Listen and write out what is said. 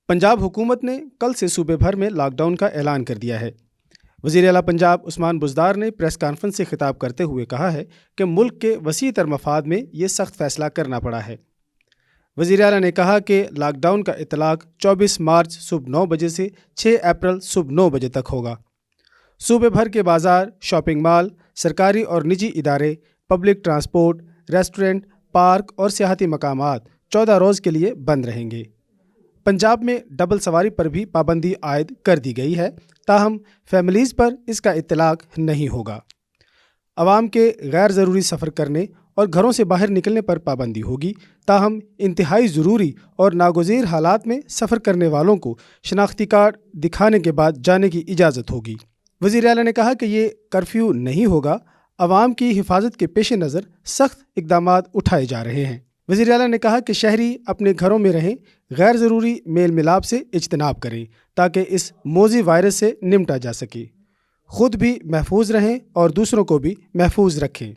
पंजाब हुकूमत ने कल से सूबे भर में लॉकडाउन का ऐलान कर दिया है। वज़ीर आला पंजाब उस्मान बुज़दार ने प्रेस कॉन्फ्रेंस से खिताब करते हुए कहा है कि मुल्क के वसी तर मफाद में ये सख्त फैसला करना पड़ा है। वज़ीर आला ने कहा कि लॉकडाउन का इतलाक़ 24 मार्च सुबह 9 बजे से 6 अप्रैल सुबह 9 बजे तक होगा। सूबे भर के बाज़ार, शॉपिंग मॉल, सरकारी और निजी इदारे, पब्लिक ट्रांसपोर्ट, रेस्टोरेंट, पार्क और सियाहती मकामात 14 रोज़ के लिए बंद रहेंगे। पंजाब में डबल सवारी पर भी पाबंदी आयद कर दी गई है, ताहम फैमिलीज़ पर इसका इतलाक़ नहीं होगा। अवाम के गैर ज़रूरी सफ़र करने और घरों से बाहर निकलने पर पाबंदी होगी, ताहम इंतहाई ज़रूरी और नागुज़ीर हालात में सफ़र करने वालों को शनाख्ती कार्ड दिखाने के बाद जाने की इजाज़त होगी। वज़ीर आला ने कहा कि ये कर्फ्यू नहीं होगा। अवाम की हिफाजत के पेश नज़र सख्त इक़दामात उठाए जा रहे हैं। वज़ीर आला ने कहा कि शहरी अपने घरों में रहें, गैर ज़रूरी मेल मिलाप से इज्तनाब करें ताकि इस मोज़ी वायरस से निपटा जा सके। ख़ुद भी महफूज रहें और दूसरों को भी महफूज रखें।